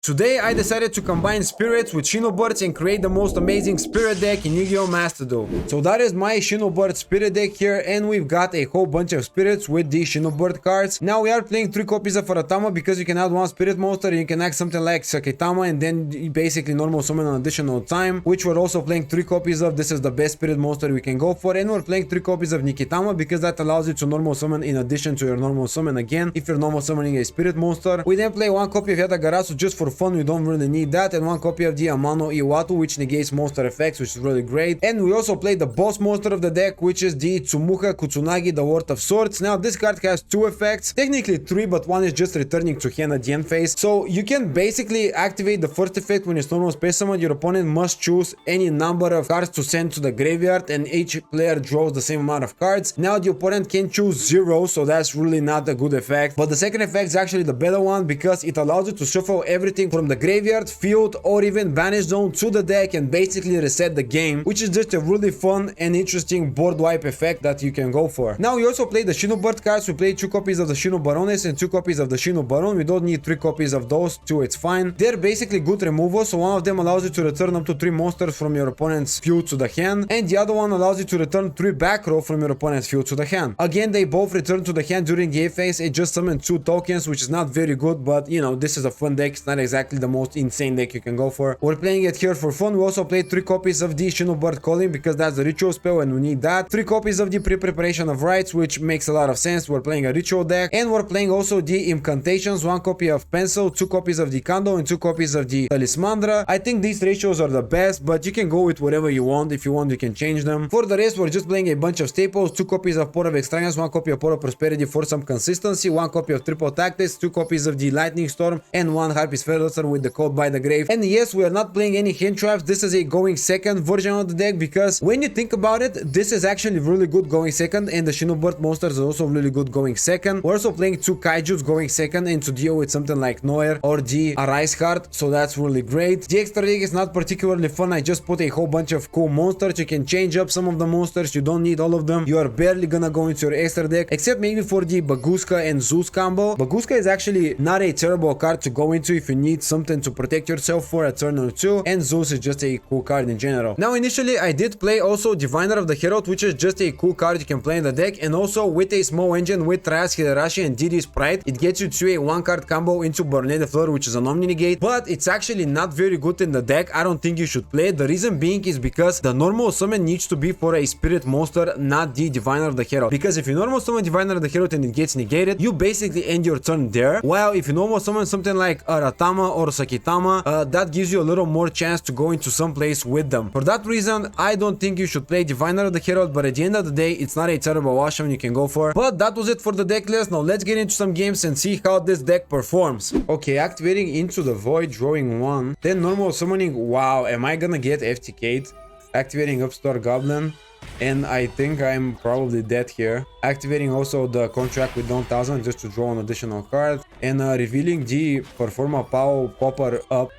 Today I decided to combine spirits with Shinobirds and create the most amazing spirit deck in Yu-Gi-Oh Master Duel. So that is my Shinobird spirit deck here, and we've got a whole bunch of spirits with the Shinobird cards. Now we are playing 3 copies of Aratama because you can add 1 spirit monster and you can act something like Saketama and then you basically normal summon an additional time, which we're also playing 3 copies of. This is the best spirit monster we can go for, and we're playing 3 copies of Nikitama because that allows you to normal summon in addition to your normal summon again if you're normal summoning a spirit monster. We then play 1 copy of Yatagarasu just for fun, we don't really need that, and 1 copy of the Amano Iwatu, which negates monster effects, which is really great. And we also play the boss monster of the deck, which is the Tsumuka Kutsunagi, the Word of Swords. Now this card has 2 effects, technically 3, but 1 is just returning to hand at the end phase. So you can basically activate the first effect when it's normal space summon. Your opponent must choose any number of cards to send to the graveyard, and each player draws the same amount of cards. Now the opponent can choose 0, so that's really not a good effect. But the second effect is actually the better one because it allows you to shuffle everything from the graveyard, field, or even banish zone to the deck and basically reset the game, which is just a really fun and interesting board wipe effect that you can go for. Now we also play the Shinobird cards. We play 2 copies of the Shinobarones and 2 copies of the Shinobaron. We don't need 3 copies of those, 2 it's fine. They're basically good removal, so one of them allows you to return up to 3 monsters from your opponent's field to the hand, and the other one allows you to return 3 back row from your opponent's field to the hand. Again, they both return to the hand during the A phase. It just summons 2 tokens, which is not very good, but you know, this is a fun deck. It's not exactly the most insane deck you can go for. We're playing it here for fun. We also played 3 copies of the Shinobird Calling because that's the ritual spell and we need that. 3 copies of the Pre-Preparation of Rites, which makes a lot of sense. We're playing a ritual deck, and we're playing also the Incantations, 1 copy of Pencil, 2 copies of the Kando, and 2 copies of the Talismandra. I think these ratios are the best, but you can go with whatever you want. If you want, you can change them. For the rest, we're just playing a bunch of staples, 2 copies of Pot of Extravagance, 1 copy of Pot of Prosperity for some consistency, 1 copy of Triple Tactics, 2 copies of the Lightning Storm, and 1 Harpy's Feather with the Code by the Grave. And yes, we are not playing any hand traps. This is a going second version of the deck because when you think about it, this is actually really good going second, and the Shinobird monsters are also really good going second. We're also playing 2 Kaijus going second and to deal with something like Noir or the Arise card, so that's really great. The extra deck is not particularly fun. I just put a whole bunch of cool monsters. You can change up some of the monsters. You don't need all of them. You are barely gonna go into your extra deck, except maybe for the Baguska and Zeus combo. Baguska is actually not a terrible card to go into if you need something to protect yourself for a turn or 2, and Zeus is just a cool card in general. Now initially I did play also Diviner of the Herald, which is just a cool card you can play in the deck, and also with a small engine with Trias Hidarashi and Didi Sprite, it gets you to a 1 card combo into Burnett the Fleur, which is an Omni Negate, but it's actually not very good in the deck. I don't think you should play it. The reason being is because the normal summon needs to be for a spirit monster, not the Diviner of the Herald, because if you normal summon Diviner of the Herald and it gets negated, you basically end your turn there, while if you normal summon something like Aratama or Sakitama, that gives you a little more chance to go into some place with them. For that reason, I don't think you should play Diviner of the Herald, but at the end of the day, it's not a terrible wash you can go for. But that was it for the deck list. Now let's get into some games and see how this deck performs. Okay, activating Into the Void, drawing 1, then normal summoning. Wow, am I gonna get FTK'd? Activating Upstart Goblin, and I think I'm probably dead here. Activating also the contract with Don 1000 just to draw an additional card, and revealing the Performa Pao Popper up,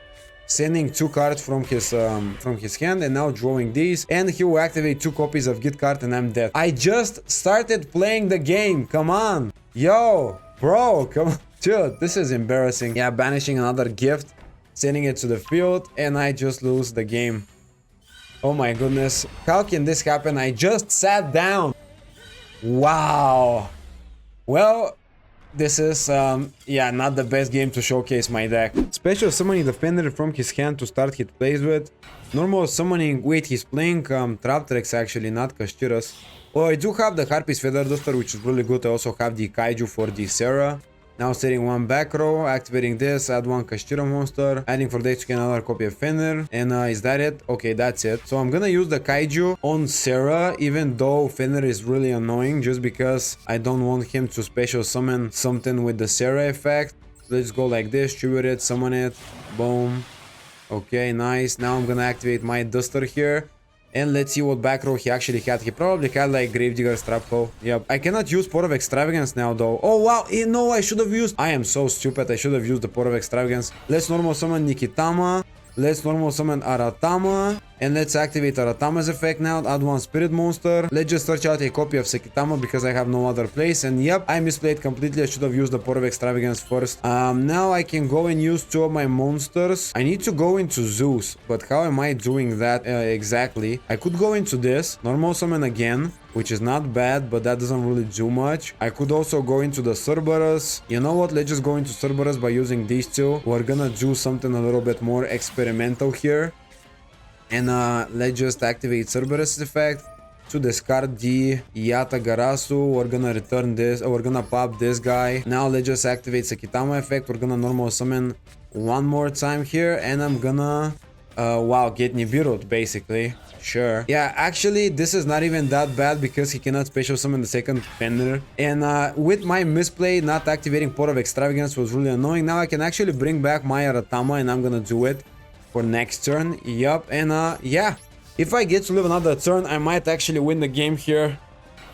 sending 2 cards from his hand, and now drawing these, and he will activate 2 copies of Git card, and I'm dead. I just started playing the game. Come on, yo, bro, come on, dude, this is embarrassing. Yeah, banishing another gift, sending it to the field, and I just lose the game. Oh my goodness, how can this happen? I just sat down. Wow. Well, this is yeah, not the best game to showcase my deck. Special summoning Defender from his hand to start hit plays with. Normal summoning, wait, he's playing Traptrex actually, not Kashiras. Oh, I do have the Harpy's Feather Duster, which is really good. I also have the Kaiju for the Sarah. Now setting 1 back row, activating this, add 1 Kashira monster, adding for days to get another copy of Fenrir, and is that it? Okay, that's it. So I'm gonna use the Kaiju on Sarah, even though Fenrir is really annoying, just because I don't want him to special summon something with the Sarah effect. Let's go like this, tribute it, summon it, boom. Okay, nice. Now I'm gonna activate my Duster here. And let's see what back row he actually had. He probably had like Gravedigger's Trapco. Yep. I cannot use Pot of Extravagance now though. Oh wow, no, I should have used. I am so stupid. I should have used the Pot of Extravagance. Let's normal summon Nikitama. Let's normal summon Aratama. And let's activate Aratama's effect now. Add one spirit monster. Let's just search out a copy of Sekitama because I have no other place. And yep, I misplayed completely. I should have used the Port of Extravagance first. Now I can go and use two of my monsters. I need to go into Zeus. But how am I doing that exactly? I could go into this. Normal summon again, which is not bad, but that doesn't really do much. I could also go into the Cerberus. You know what? Let's just go into Cerberus by using these two. We're gonna do something a little bit more experimental here. And let's just activate Cerberus effect to discard the Yata Garasu. We're gonna return this, we're gonna pop this guy. Now let's just activate Sekitama effect. We're gonna normal summon one more time here, and I'm gonna wow, get Nibiru basically. Sure. Yeah, actually this is not even that bad because he cannot special summon the second Fender. And with my misplay, not activating Port of Extravagance was really annoying. Now I can actually bring back my Aratama, and I'm gonna do it for next turn. Yup. And yeah, if I get to live another turn, I might actually win the game here.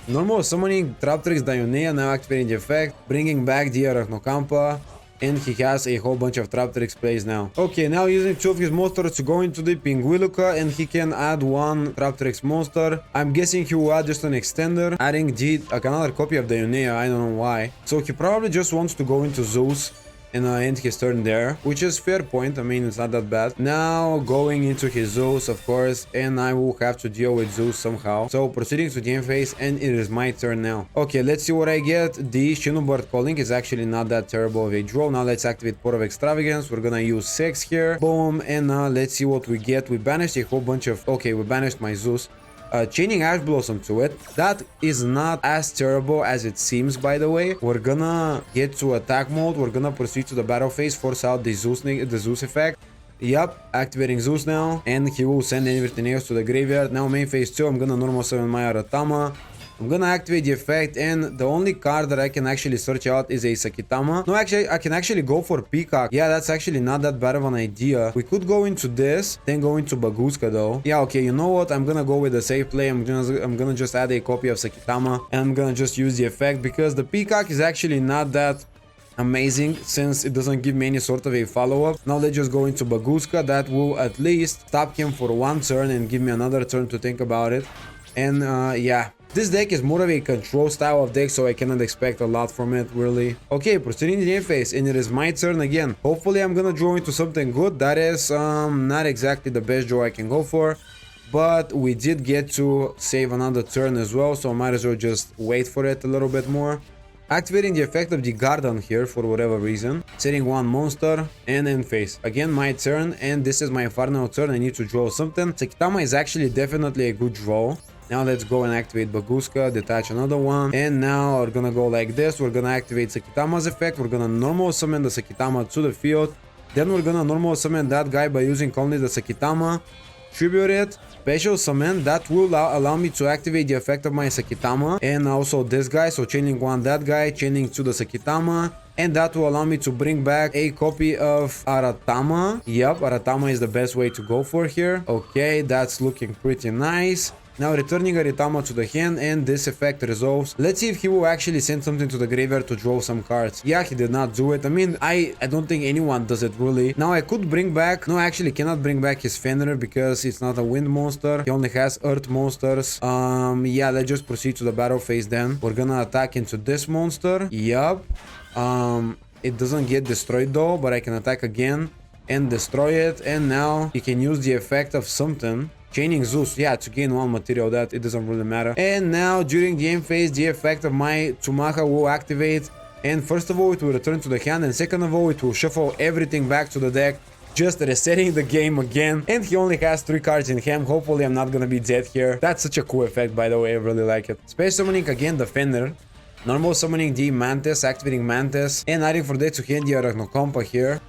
Normal summoning Traptrix Dionea, now activating the effect, bringing back the Arachnokampa, and he has a whole bunch of Traptrix plays now. Okay, now using two of his monsters to go into the Pinguiluka, and he can add one Traptrix monster. I'm guessing he will add just an extender, adding the another copy of Dionea. I don't know why. So he probably just wants to go into Zeus and end his turn there, which is fair point. I mean, it's not that bad. Now going into his Zeus, of course, and I will have to deal with Zeus somehow. So proceeding to the end phase, and it is my turn now. Okay, let's see what I get. The Shinobird calling is actually not that terrible of a draw. Now let's activate Port of Extravagance. We're gonna use 6 here. Boom, and let's see what we get. We banished a whole bunch of... Okay, we banished my Zeus. Chaining Ash Blossom to it. That is not as terrible as it seems, by the way. We're gonna get to attack mode. We're gonna proceed to the battle phase, force out the Zeus effect. Yep, activating Zeus now, and he will send everything else to the graveyard. Now main phase 2, I'm gonna normal summon my Aratama. I'm gonna activate the effect, and the only card that I can actually search out is a Sekitama. No, actually, I can actually go for Peacock. Yeah, that's actually not that bad of an idea. We could go into this, then go into Baguska though. Yeah, okay, you know what? I'm gonna go with the safe play. I'm gonna just add a copy of Sekitama, and I'm gonna just use the effect because the Peacock is actually not that amazing since it doesn't give me any sort of a follow-up. Now let's just go into Baguska. That will at least stop him for one turn and give me another turn to think about it. And yeah, this deck is more of a control style of deck, so I cannot expect a lot from it, really. Okay, proceeding to the end phase, and it is my turn again. Hopefully I'm gonna draw into something good. That is not exactly the best draw I can go for, but we did get to save another turn as well, so I might as well just wait for it a little bit more. Activating the effect of the Garden here for whatever reason. Setting one monster and end phase. Again, my turn, and this is my final turn. I need to draw something. Sekitama is actually definitely a good draw. Now let's go and activate Baguska, detach another one, and now we're gonna go like this. We're gonna activate Sekitama's effect. We're gonna normal summon the Sekitama to the field. Then we're gonna normal summon that guy by using only the Sekitama. Tribute it, special summon. That will allow me to activate the effect of my Sekitama, and also this guy. So chaining one that guy, chaining to the Sekitama, and that will allow me to bring back a copy of Aratama. Yep, Aratama is the best way to go for here. Okay, that's looking pretty nice. Now returning Aratama to the hand, and this effect resolves. Let's see if he will actually send something to the graveyard to draw some cards. Yeah, he did not do it. I mean, I don't think anyone does it really. Now I could bring back... No, I actually cannot bring back his Fenrir because it's not a wind monster. He only has earth monsters. Yeah, let's just proceed to the battle phase then. We're gonna attack into this monster. Yup. It doesn't get destroyed though, but I can attack again and destroy it. And now he can use the effect of something. Chaining Zeus, yeah, to gain one material, that it doesn't really matter. And now during the end phase, the effect of my Tsumaha will activate, and first of all it will return to the hand, and second of all it will shuffle everything back to the deck, just resetting the game again. And he only has 3 cards in hand. Hopefully I'm not gonna be dead here. That's such a cool effect, by the way. I really like it. Space summoning again the Fenrir, normal summoning the Mantis, activating Mantis, and adding for that to hand the Arachnokampa here.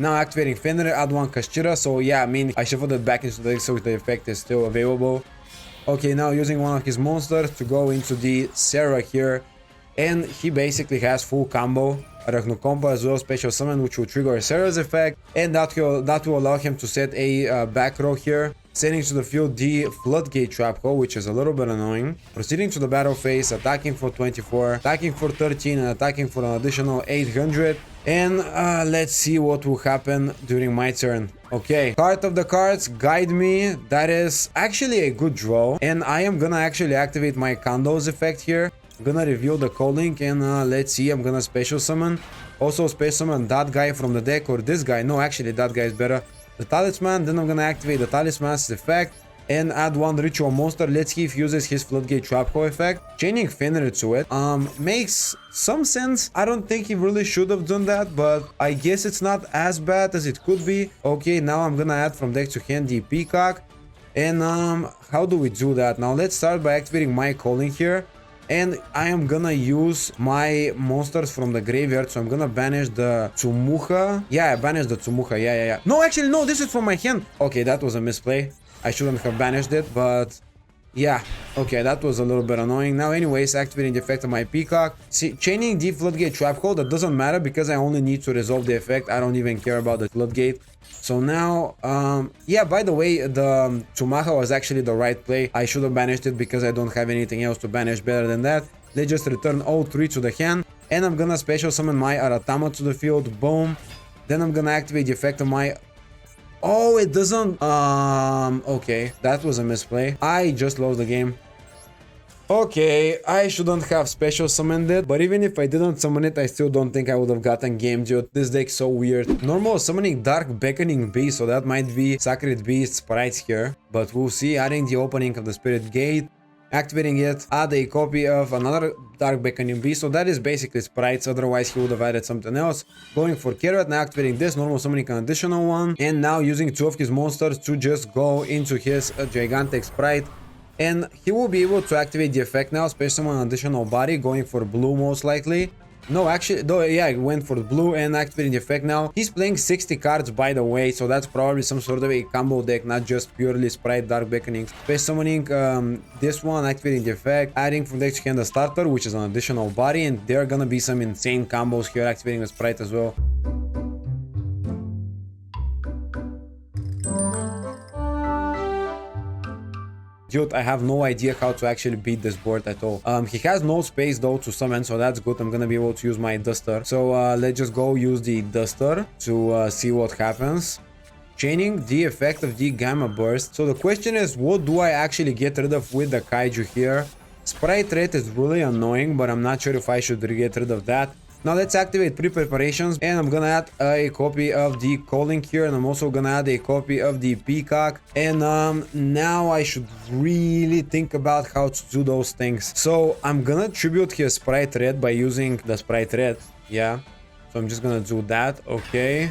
Now activating Fenrir, add one Kashira. So yeah, I mean, I shuffled it back into the deck so the effect is still available. Okay, now using one of his monsters to go into the Sarah here. And he basically has full combo. Arachnokampa as well, special summon, which will trigger Sarah's effect. And that will allow him to set a back row here. Sending to the field the Floodgate Trap Hole, which is a little bit annoying. Proceeding to the battle phase, attacking for 24, attacking for 13, and attacking for an additional 800. And let's see what will happen during my turn. Okay, card of the cards, guide me. That is actually a good draw. And I am gonna actually activate my condos effect here. I'm gonna reveal the calling and let's see, I'm gonna special summon. Also special summon that guy from the deck or this guy. No, actually that guy is better. The talisman, then I'm gonna activate the talisman's effect and add one ritual monster. Let's see if he uses his floodgate trap hole effect. Chaining Fenrir to it makes some sense. I don't think he really should have done that, but I guess it's not as bad as it could be. Okay, now I'm gonna add from deck to hand the peacock. And how do we do that? Now let's start by activating my calling here. And I am gonna use my monsters from the graveyard. So I'm gonna banish the Tsumuha. Yeah, I banished the Tsumuha. Yeah. No, actually, no, this is from my hand. Okay, that was a misplay. I shouldn't have banished it, but yeah. Okay, that was a little bit annoying. Now, anyways, activating the effect of my peacock. See, chaining the floodgate trap hole, that doesn't matter because I only need to resolve the effect. I don't even care about the floodgate. So now, yeah, by the way, the Tsumaha was actually the right play. I should have banished it because I don't have anything else to banish better than that. Let's just return all three to the hand. And I'm gonna special summon my Aratama to the field. Boom. Then I'm gonna activate the effect of my... Oh, it doesn't... Okay, that was a misplay. I just lost the game. Okay, I shouldn't have special summoned it, but even if I didn't summon it, I still don't think I would have gotten game, dude. This deck's so weird. Normal summoning Dark Beckoning Beast, so that might be Sacred Beast sprites here, but we'll see. Adding the opening of the Spirit Gate, activating it, add a copy of another Dark Beckoning Beast, so that is basically sprites, otherwise he would have added something else. Going for Carrot, now activating this, normal summoning an additional one, and now using two of his monsters to just go into his gigantic sprite. And he will be able to activate the effect now, special summon an additional body, going for blue most likely. No, actually, though, yeah, he went for the blue and activating the effect now. He's playing 60 cards, by the way, so that's probably some sort of a combo deck, not just purely Sprite Dark Beckoning. Special summoning this one, activating the effect, adding from deck to hand the starter, which is an additional body, and there are gonna be some insane combos here, activating the Sprite as well. Dude, I have no idea how to actually beat this board at all. He has no space though to summon, so that's good. I'm gonna be able to use my Duster. So let's just go use the Duster to see what happens. Chaining the effect of the Gamma Burst. So the question is, what do I actually get rid of with the Kaiju here? Sprite rate is really annoying, but I'm not sure if I should get rid of that. Now let's activate pre-preparations, and I'm gonna add a copy of the calling here, and I'm also gonna add a copy of the peacock. And now I should really think about how to do those things. So I'm gonna tribute his sprite red by using the sprite red. Yeah, so I'm just gonna do that. Okay.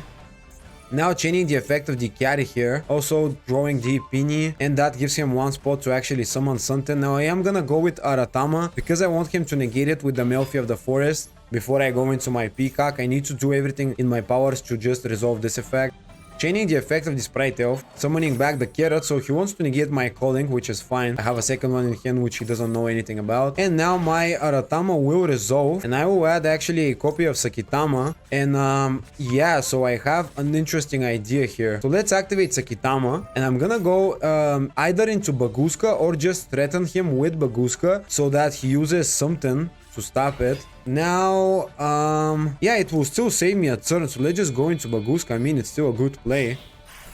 Now chaining the effect of the carry here, also drawing the Pini, and that gives him one spot to actually summon something. Now I am gonna go with Aratama because I want him to negate it with the Melfi of the Forest. Before I go into my Peacock, I need to do everything in my powers to just resolve this effect. Chaining the effect of the Sprite Elf, summoning back the Carrot, so he wants to negate my calling, which is fine. I have a second one in hand which he doesn't know anything about. And now my Aratama will resolve, and I will add actually a copy of Sakitama. And yeah, so I have an interesting idea here. So let's activate Sakitama, and I'm gonna go either into Baguska or just threaten him with Baguska so that he uses something to stop it. Now, yeah, it will still save me a turn, so let's just go into Baguska. I mean, it's still a good play.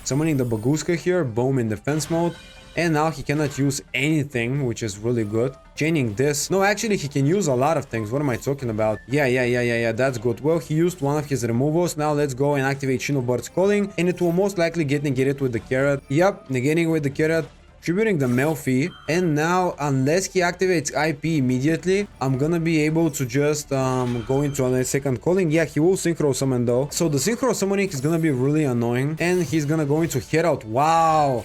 Summoning the Baguska here, boom, in defense mode. And now he cannot use anything, which is really good. Chaining this. No, actually, he can use a lot of things. What am I talking about? Yeah, that's good. Well, he used one of his removals. Now let's go and activate Shinobirds calling, and it will most likely get negated with the Carrot. Yep, negating with the Carrot. Tributing the Melfi, and now unless he activates IP immediately, I'm gonna be able to just go into a second calling. Yeah, he will synchro summon though, so the synchro summoning is gonna be really annoying, and he's gonna go into Herout. Wow.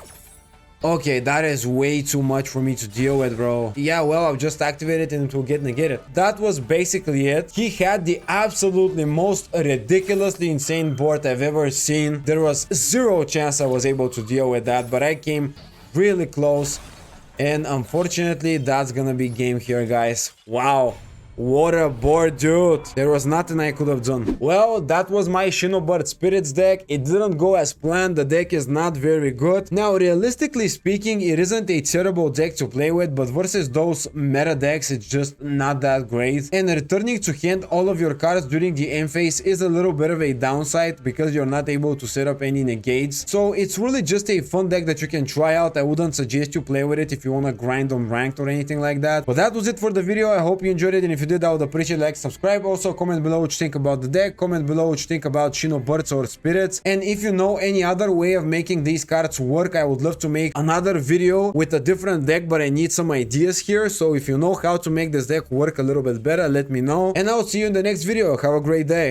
Okay, that is way too much for me to deal with, bro. Yeah, well, I've just activated and it will get negated. That was basically it. He had the absolutely most ridiculously insane board I've ever seen. There was zero chance I was able to deal with that, but I came really close, and unfortunately that's gonna be game here, guys. Wow. What a board, dude. There was nothing I could have done. Well, that was my Shinobird Spirits deck. It didn't go as planned. The deck is not very good. Now, realistically speaking, it isn't a terrible deck to play with, but versus those meta decks, it's just not that great. And returning to hand all of your cards during the end phase is a little bit of a downside because you're not able to set up any negates. So it's really just a fun deck that you can try out. I wouldn't suggest you play with it if you want to grind on ranked or anything like that. But that was it for the video. I hope you enjoyed it, and if you did, I would appreciate like, subscribe. Also, comment below what you think about the deck. Comment below what you think about Shinobirds or Spirits. And if you know any other way of making these cards work, I would love to make another video with a different deck, but I need some ideas here. So if you know how to make this deck work a little bit better, let me know. And I'll see you in the next video. Have a great day.